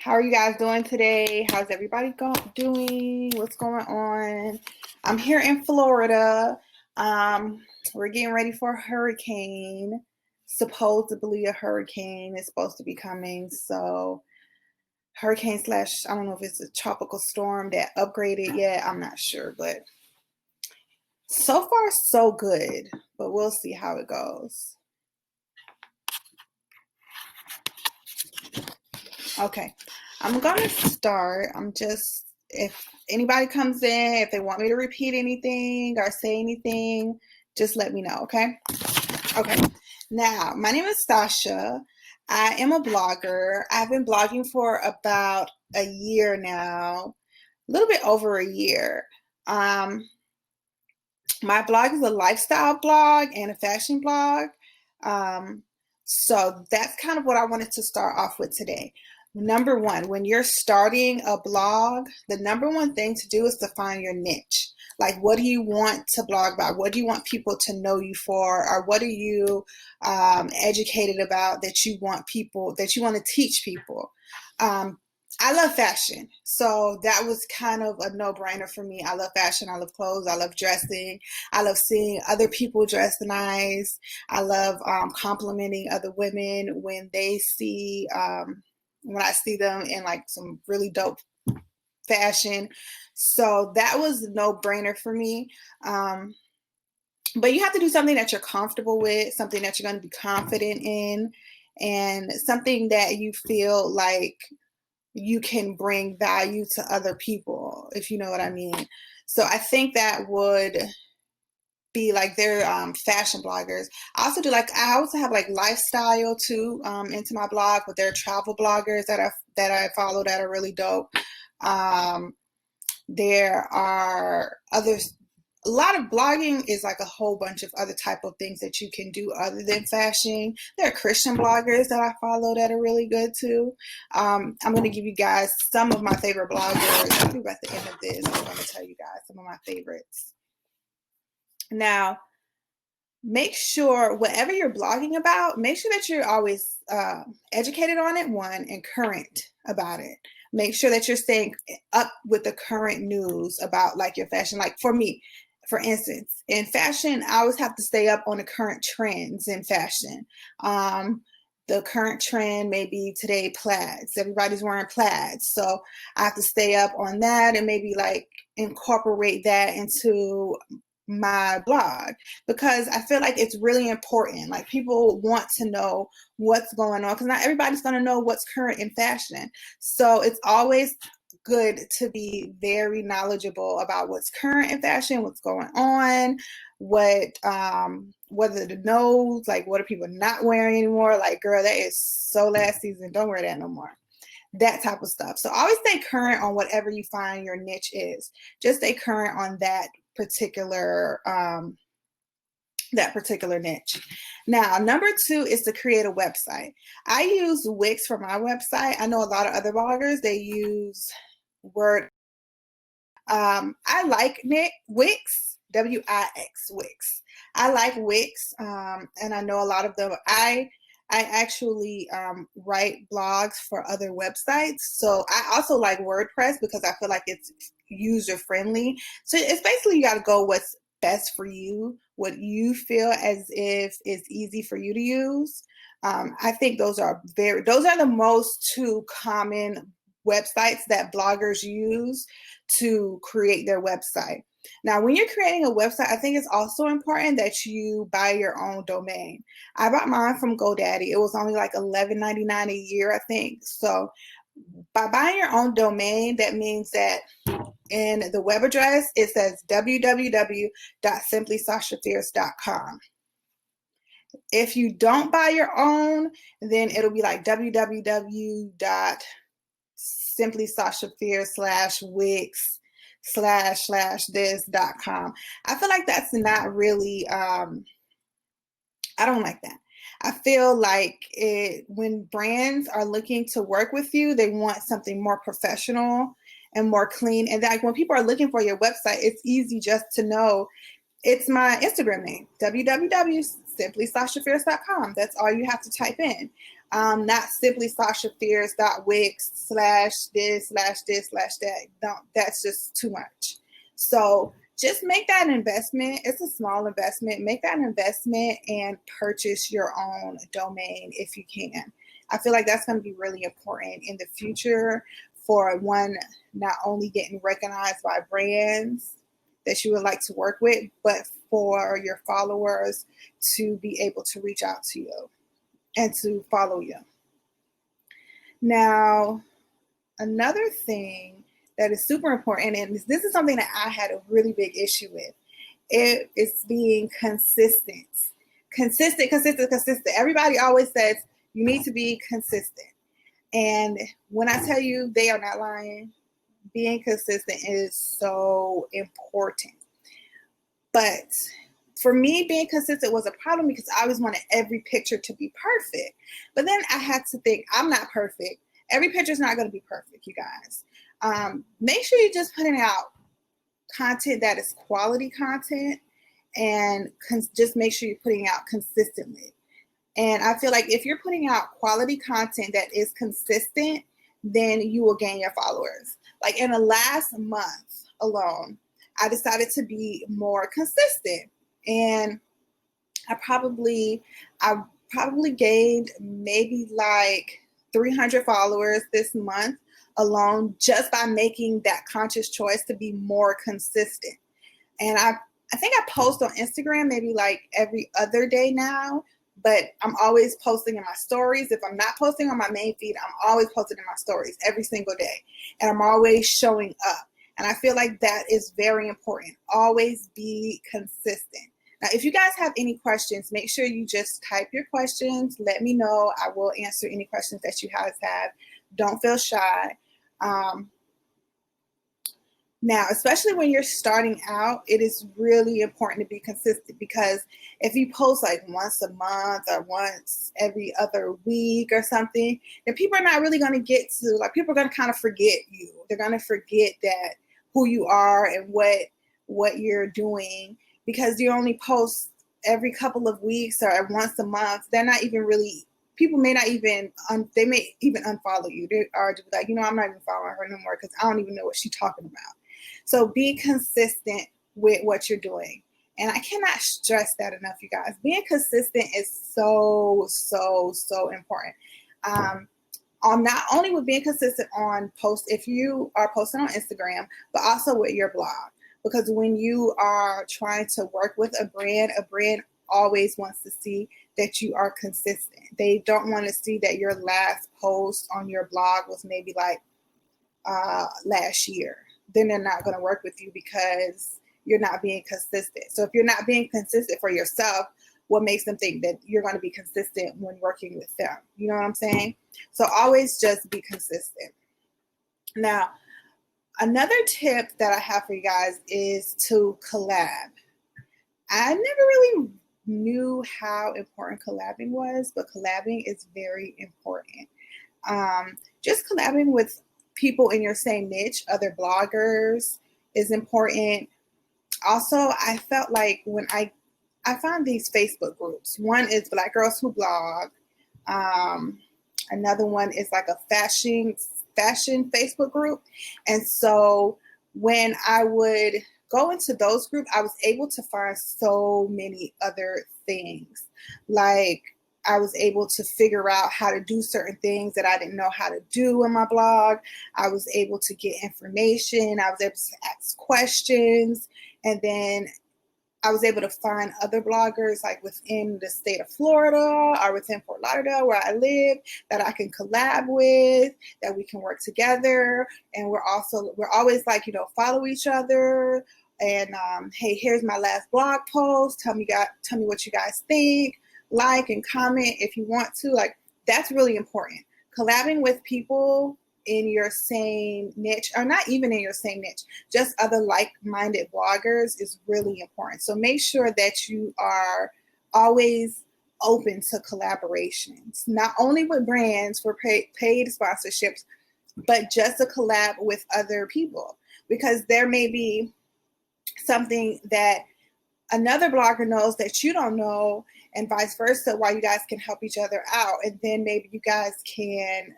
How are you guys doing today? How's everybody doing? What's going on? I'm here in Florida. We're getting ready for a hurricane. Supposedly a hurricane is supposed to be coming. So hurricane slash, I don't know if it's a tropical storm that upgraded yet. I'm not sure, but so far so good. But we'll see how it goes. Okay, I'm gonna start. If anybody comes in, if they want me to repeat anything or say anything, just let me know, okay? Okay, now my name is Sasha. I am a blogger. I've been blogging for about a year now, a little bit over a year. My blog is a lifestyle blog and a fashion blog. So that's kind of what I wanted to start off with today. Number one, when you're starting a blog, the number one thing to do is to find your niche. Like, what do you want to blog about? What do you want people to know you for? Or what are you educated about that you want to teach people? I love fashion, so that was kind of a no-brainer for me. I love fashion. I love clothes. I love dressing. I love seeing other people dress nice. I love complimenting other women when I see them in like some really dope fashion. So that was a no-brainer for me. But you have to do something that you're comfortable with, something that you're going to be confident in, and something that you feel like you can bring value to other people, if you know what I mean. So I think that would be like their fashion bloggers. I also have like lifestyle too into my blog, but there are travel bloggers that I follow that are really dope. There are others. A lot of blogging is like a whole bunch of other type of things that you can do other than fashion. There are Christian bloggers that I follow that are really good too. I'm going to give you guys some of my favorite bloggers. I think at the end of this, I'm going to tell you guys some of my favorites. Now, make sure whatever you're blogging about, make sure that you're always educated on it, one, and current about it. Make sure that you're staying up with the current news about like your fashion. Like for me, for instance, in fashion, I always have to stay up on the current trends in fashion. The current trend may be today plaids. Everybody's wearing plaids. So I have to stay up on that and maybe like incorporate that into my blog, because I feel like it's really important. Like, people want to know what's going on because not everybody's going to know what's current in fashion. So it's always good to be very knowledgeable about what's current in fashion, what's going on, whether the knows, like what are people not wearing anymore? Like, girl, that is so last season. Don't wear that no more. That type of stuff. So always stay current on whatever you find your niche is. Just stay current on that particular niche. Now, number two is to create a website. I use Wix for my website. I know a lot of other bloggers, they use Word. I like Wix, W-I-X, Wix. I like Wix, and I know a lot of them. I actually write blogs for other websites. So I also like WordPress because I feel like it's user friendly. So it's basically, you got to go what's best for you, what you feel as if is easy for you to use. I think those are the most two common websites that bloggers use to create their website. Now, when you're creating a website, I think it's also important that you buy your own domain. I bought mine from GoDaddy. It was only like $11.99 a year, I think. So by buying your own domain, that means that in the web address, it says www.simplysashafierce.com. If you don't buy your own, then it'll be like www.simplysashafierce/wix/this.com. I feel like that's not really, I don't like that. I feel like when brands are looking to work with you, they want something more professional and more clean. And like when people are looking for your website, it's easy just to know it's my Instagram name, www.simplysashafierce.com. That's all you have to type in. Not simply SashaFierce.wix slash this slash this slash that. Don't, that's just too much. So just make that an investment. It's a small investment. Make that an investment and purchase your own domain if you can. I feel like that's going to be really important in the future for one, not only getting recognized by brands that you would like to work with, but for your followers to be able to reach out to you and to follow you. Now, another thing that is super important, and this is something that I had a really big issue with, it is being consistent. Consistent. Everybody always says you need to be consistent. And when I tell you they are not lying, being consistent is so important. But for me, being consistent was a problem because I always wanted every picture to be perfect. But then I had to think, I'm not perfect. Every picture is not going to be perfect, you guys. Make sure you're just putting out content that is quality content, and just make sure you're putting out consistently. And I feel like if you're putting out quality content that is consistent, then you will gain your followers. Like in the last month alone, I decided to be more consistent, and I probably gained maybe like 300 followers this month alone just by making that conscious choice to be more consistent. And I think I post on Instagram maybe like every other day now, but I'm always posting in my stories. If I'm not posting on my main feed, I'm always posting in my stories every single day. And I'm always showing up. And I feel like that is very important. Always be consistent. Now, if you guys have any questions, make sure you just type your questions. Let me know. I will answer any questions that you guys have. Don't feel shy. Now, especially when you're starting out, it is really important to be consistent, because if you post like once a month or once every other week or something, then people are not really going to get to, like, people are going to kind of forget you. They're going to forget that who you are and what you're doing, because you only post every couple of weeks or once a month. They're not even really, people may not even, they may even unfollow you. They are just like, I'm not even following her no more because I don't even know what she's talking about. So be consistent with what you're doing. And I cannot stress that enough, you guys. Being consistent is so, so, so important. Not only with being consistent on posts, if you are posting on Instagram, but also with your blog. Because when you are trying to work with a brand always wants to see that you are consistent. They don't want to see that your last post on your blog was maybe like last year. Then they're not going to work with you because you're not being consistent. So if you're not being consistent for yourself, what makes them think that you're going to be consistent when working with them? You know what I'm saying? So always just be consistent. Now, another tip that I have for you guys is to collab. I never really knew how important collabing was, but collabing is very important. Just collabing with people in your same niche, other bloggers, is important. Also, I felt like when I found these Facebook groups. One is Black Girls Who Blog. Another one is like a fashion Facebook group. And so when I would go into those groups, I was able to find so many other things. Like, I was able to figure out how to do certain things that I didn't know how to do in my blog. I was able to get information. I was able to ask questions. And then I was able to find other bloggers like within the state of Florida or within Fort Lauderdale where I live that I can collab with, that we can work together. And we're always like, follow each other. And hey, here's my last blog post. Tell me what you guys think. Like and comment if you want to. Like, that's really important. Collabing with people in your same niche, or not even in your same niche, just other like-minded bloggers is really important. So make sure that you are always open to collaborations, not only with brands for paid sponsorships, but just to collab with other people, because there may be something that another blogger knows that you don't know, and vice versa, while you guys can help each other out. And then maybe you guys can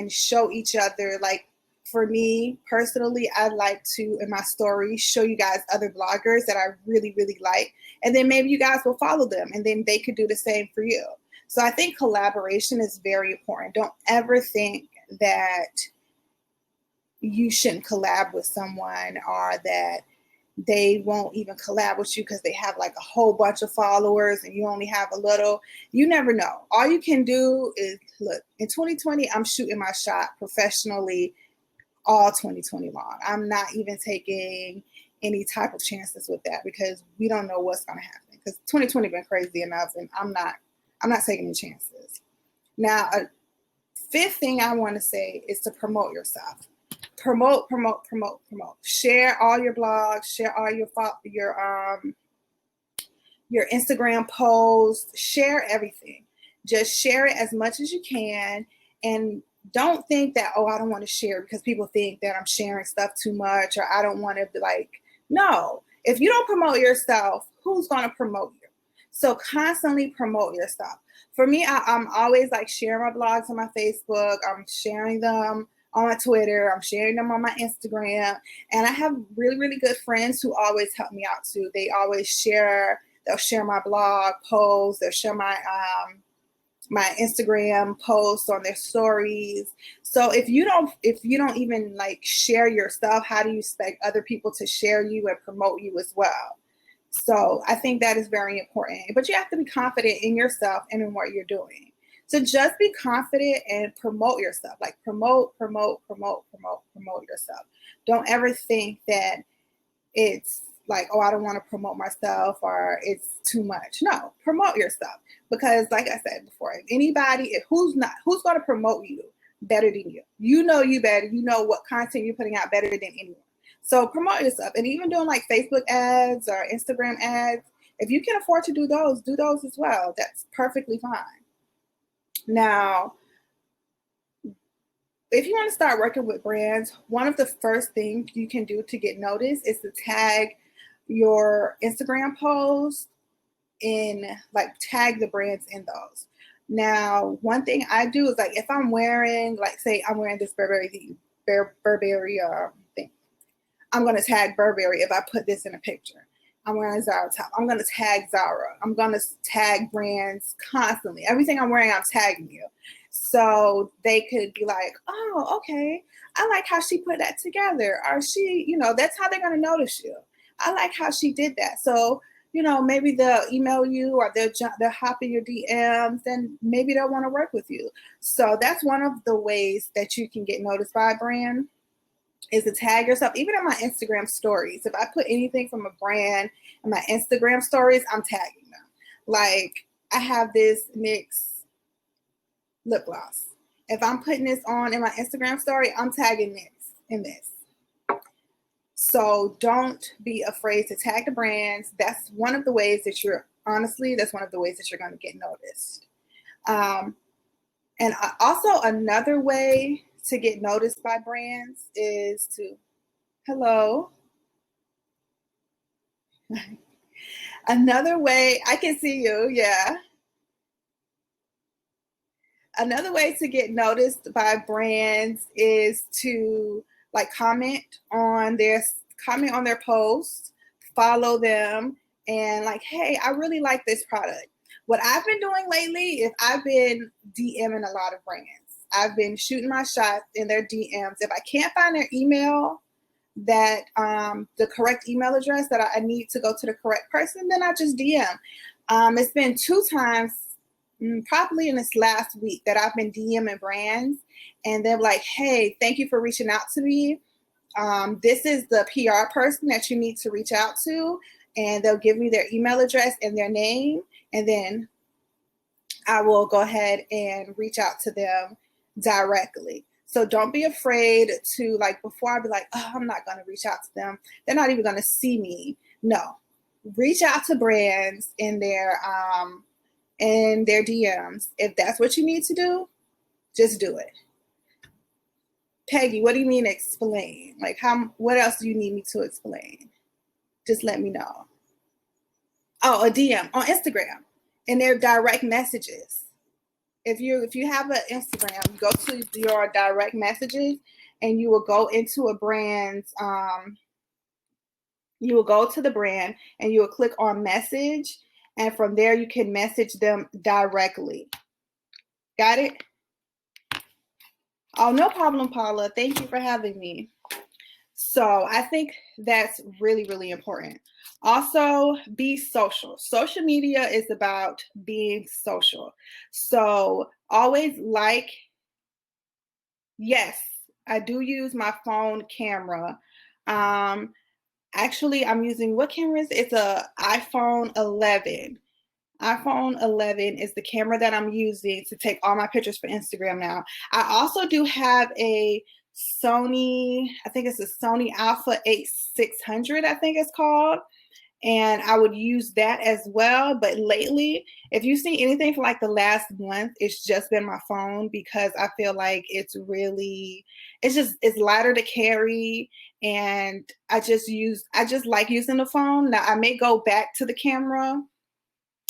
show each other, like for me personally, I like to, in my stories, show you guys other bloggers that I really, really like. And then maybe you guys will follow them and then they could do the same for you. So I think collaboration is very important. Don't ever think that you shouldn't collab with someone, or that they won't even collab with you because they have like a whole bunch of followers and you only have a little. You never know. All you can do is look, in 2020, I'm shooting my shot professionally all 2020 long. I'm not even taking any type of chances with that because we don't know what's going to happen, because 2020 been crazy enough, and I'm not taking any chances. Now, a fifth thing I want to say is to promote yourself. Promote. Share all your blogs, share all your Instagram posts, share everything. Just share it as much as you can, and don't think that, oh, I don't want to share because people think that I'm sharing stuff too much, or I don't want to be like, no. If you don't promote yourself, who's going to promote you? So constantly promote yourself. For me, I'm always like sharing my blogs on my Facebook. I'm sharing them on my Twitter. I'm sharing them on my Instagram. And I have really, really good friends who always help me out too. They always share. They'll share my blog posts. They'll share my Instagram posts on their stories. So if you don't even like share your stuff, how do you expect other people to share you and promote you as well? So I think that is very important. But you have to be confident in yourself and in what you're doing. So just be confident and promote yourself. Like promote yourself. Don't ever think that it's like, oh, I don't want to promote myself or it's too much. No, promote yourself. Because like I said before, who's going to promote you better than you? You know you better. You know what content you're putting out better than anyone. So promote yourself. And even doing like Facebook ads or Instagram ads, if you can afford to do those as well. That's perfectly fine. Now, if you want to start working with brands, one of the first things you can do to get noticed is to tag your Instagram posts tag the brands in those. Now, one thing I do is like if I'm wearing, like say I'm wearing this Burberry thing, I'm going to tag Burberry if I put this in a picture. I'm wearing a Zara top. I'm going to tag Zara. I'm going to tag brands constantly. Everything I'm wearing, I'm tagging you. So they could be like, oh, okay, I like how she put that together. Or that's how they're going to notice you. I like how she did that. So, maybe they'll email you or they'll hop in your DMs and maybe they'll want to work with you. So that's one of the ways that you can get noticed by a brand, is to tag yourself. Even in my Instagram stories, if I put anything from a brand in my Instagram stories, I'm tagging them. Like I have this NYX lip gloss. If I'm putting this on in my Instagram story, I'm tagging NYX in this. So don't be afraid to tag the brands. That's one of the ways that you're going to get noticed. And also another way to get noticed by brands is another way, I can see you, yeah. Another way to get noticed by brands is to comment on their posts, follow them, and like, hey, I really like this product. What I've been doing lately is I've been DMing a lot of brands. I've been shooting my shots in their DMs. If I can't find their email, that the correct email address that I need to go to the correct person, then I just DM. It's been 2 times, probably in this last week, that I've been DMing brands, and they're like, hey, thank you for reaching out to me. This is the PR person that you need to reach out to, and they'll give me their email address and their name, and then I will go ahead and reach out to them directly. So don't be afraid to, before I be like, oh, I'm not going to reach out to them. They're not even going to see me. No, reach out to brands in their DMs. If that's what you need to do, just do it. Peggy, what do you mean explain? What else do you need me to explain? Just let me know. Oh, a DM on Instagram, and they're direct messages. If you have an Instagram, you go to your direct messages, and you will go into a brand's you will go to the brand, and you will click on message, and from there you can message them directly. Got it? Oh, no problem, Paula. Thank you for having me. So I think that's really, really important. Also, be social. Social media is about being social. So always like, yes, I do use my phone camera. Actually, I'm using, what camera is it? It's a iPhone 11. iPhone 11 is the camera that I'm using to take all my pictures for Instagram now. I also do have a Sony, I think it's a Sony Alpha 8600, I think it's called. And I would use that as well. But lately, if you see anything for like the last month, it's just been my phone, because I feel like it's lighter to carry. And I just like using the phone. Now I may go back to the camera.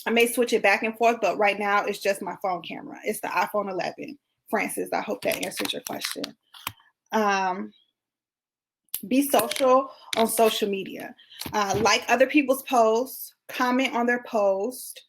I may switch it back and forth, but right now it's just my phone camera. It's the iPhone 11. Francis, I hope that answers your question. Be social on social media. Like other people's posts, comment on their post.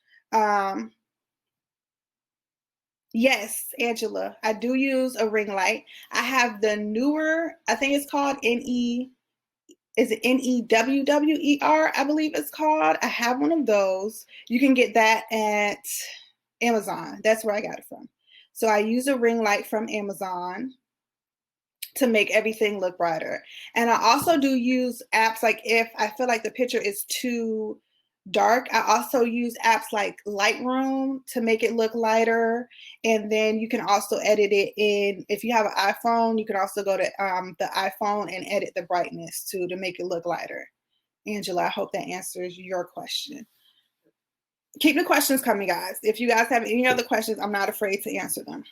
Yes, Angela, I do use a ring light. I have the newer, I think it's called is it NEWWER? I believe it's called. I have one of those. You can get that at Amazon. That's where I got it from. So I use a ring light from Amazon to make everything look brighter. And I also do use apps, like if I feel like the picture is too dark, I also use apps like Lightroom to make it look lighter. And then you can also edit it in, if you have an iPhone, you can also go to the iPhone and edit the brightness too to make it look lighter. Angela, I hope that answers your question. Keep the questions coming, guys. If you guys have any other questions, I'm not afraid to answer them.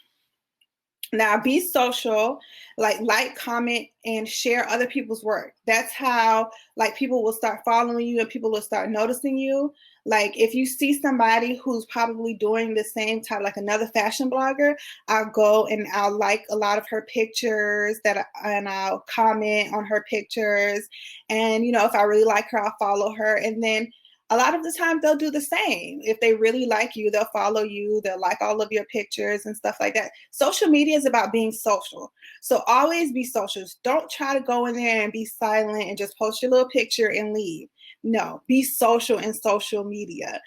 Now, be social, like, comment, and share other people's work. That's how, like, people will start following you and people will start noticing you. Like, if you see somebody who's probably doing the same type, like another fashion blogger, I'll go and I'll like a lot of her pictures and I'll comment on her pictures. And, if I really like her, I'll follow her. And then a lot of the time they'll do the same. If they really like you, they'll follow you, they'll like all of your pictures and stuff like that. Social media is about being social. So always be social. Don't try to go in there and be silent and just post your little picture and leave. No, be social in social media.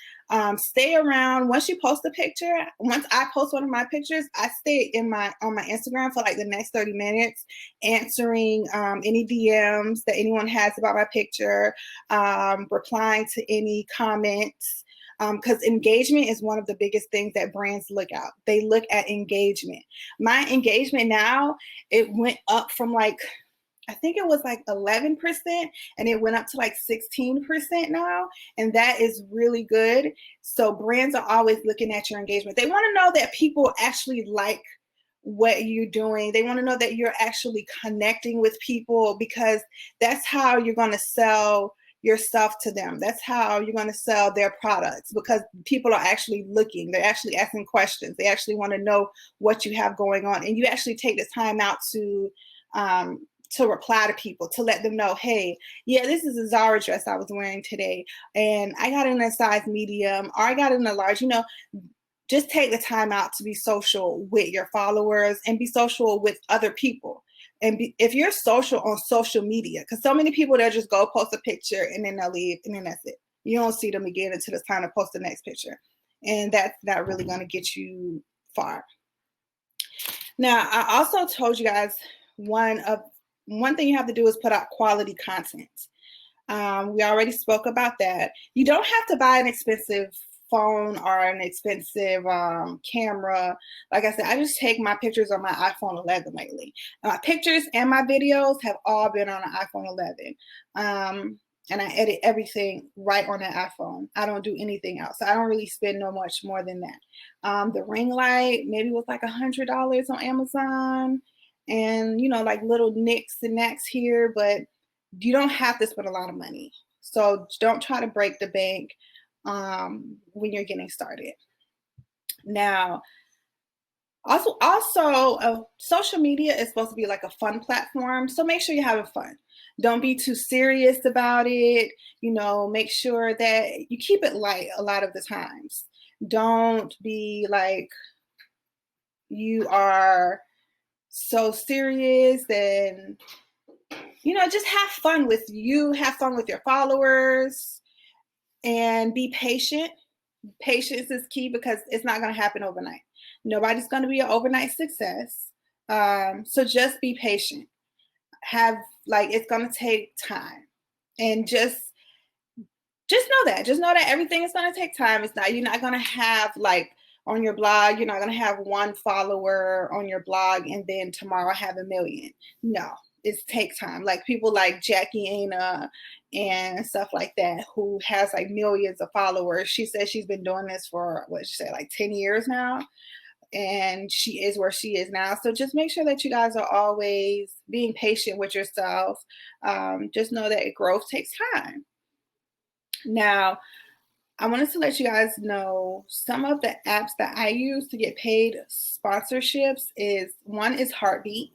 Stay around. Once you post a picture, once I post one of my pictures, I stay on my Instagram for like the next 30 minutes, answering any DMs that anyone has about my picture, replying to any comments. Because engagement is one of the biggest things that brands look at. They look at engagement. My engagement now, it went up from I think it was like 11%, and it went up to like 16% now. And that is really good. So brands are always looking at your engagement. They want to know that people actually like what you're doing. They want to know that you're actually connecting with people, because that's how you're going to sell yourself to them. That's how you're going to sell their products, because people are actually looking. They're actually asking questions. They actually want to know what you have going on. And you actually take the time out to reply to people, to let them know, hey, yeah, this is a Zara dress I was wearing today, and I got it in a size medium, or I got it in a large. Just take the time out to be social with your followers and be social with other people. And if you're social on social media, because so many people, they'll just go post a picture and then they'll leave, and then that's it. You don't see them again until it's time to post the next picture. And that's not really going to get you far. Now, I also told you guys one thing you have to do is put out quality content. We already spoke about that. You don't have to buy an expensive phone or an expensive camera. Like I said, I just take my pictures on my iPhone 11 lately. My pictures and my videos have all been on an iPhone 11. And I edit everything right on that iPhone. I don't do anything else. I don't really spend no much more than that. The ring light maybe was like $100 on Amazon, and like little nicks and knacks here, but you don't have to spend a lot of money. So don't try to break the bank. when you're getting started. Now, also, social media is supposed to be like a fun platform, so make sure you're having fun. Don't be too serious about it. Make sure that you keep it light a lot of the times. Don't be like you are so serious, and just have fun with you, have fun with your followers, and be patient. Patience is key because it's not going to happen overnight. Nobody's going to be an overnight success. So just be patient. It's going to take time, and just know that everything is going to take time. You're not going to have on your blog, you're not going to have one follower on your blog and then tomorrow have 1 million. No, it takes time. Like people like Jackie Aina and stuff like that, who has like millions of followers. She says she's been doing this for, what did she say, like 10 years now. And she is where she is now. So just make sure that you guys are always being patient with yourself. Just know that growth takes time. Now, I wanted to let you guys know some of the apps that I use to get paid sponsorships. One is Heartbeat.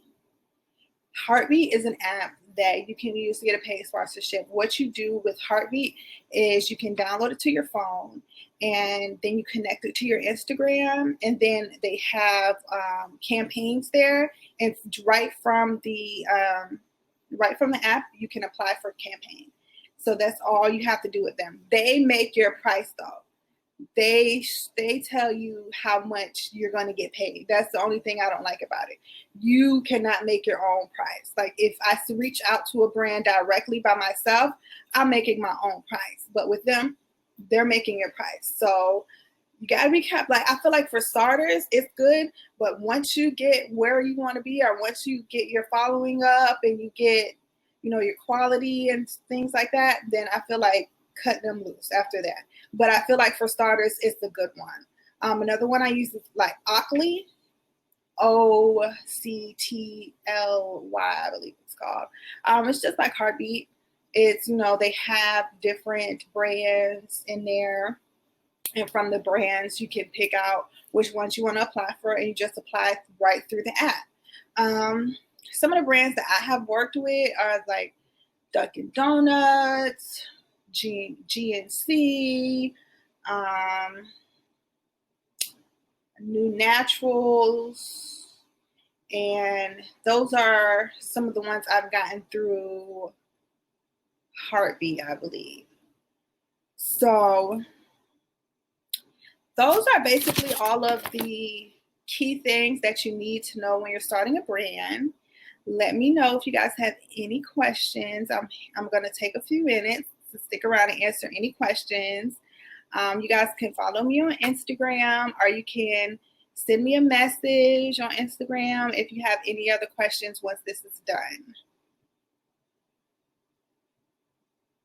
Heartbeat is an app that you can use to get a paid sponsorship. What you do with Heartbeat is you can download it to your phone, and then you connect it to your Instagram, and then they have campaigns there, and right from the app you can apply for a campaign. So that's all you have to do with them. They make your price though. They tell you how much you're going to get paid. That's the only thing I don't like about it. You cannot make your own price. Like if I reach out to a brand directly by myself, I'm making my own price. But with them, they're making your price. So you got to be kept. Like I feel like for starters, it's good. But once you get where you want to be, or once you get your following up and you get, your quality and things like that, then I feel like cut them loose after that. But I feel like for starters, it's a good one. Another one I use is like Octly, Octly, I believe it's called. It's just like Heartbeat. It's, they have different brands in there. And from the brands, you can pick out which ones you want to apply for, and you just apply right through the app. Some of the brands that I have worked with are like Dunkin' Donuts, GNC, New Naturals, and those are some of the ones I've gotten through Heartbeat, I believe. So those are basically all of the key things that you need to know when you're starting a brand. Let me know if you guys have any questions. I'm going to take a few minutes to stick around and answer any questions. You guys can follow me on Instagram, or you can send me a message on Instagram if you have any other questions once this is done.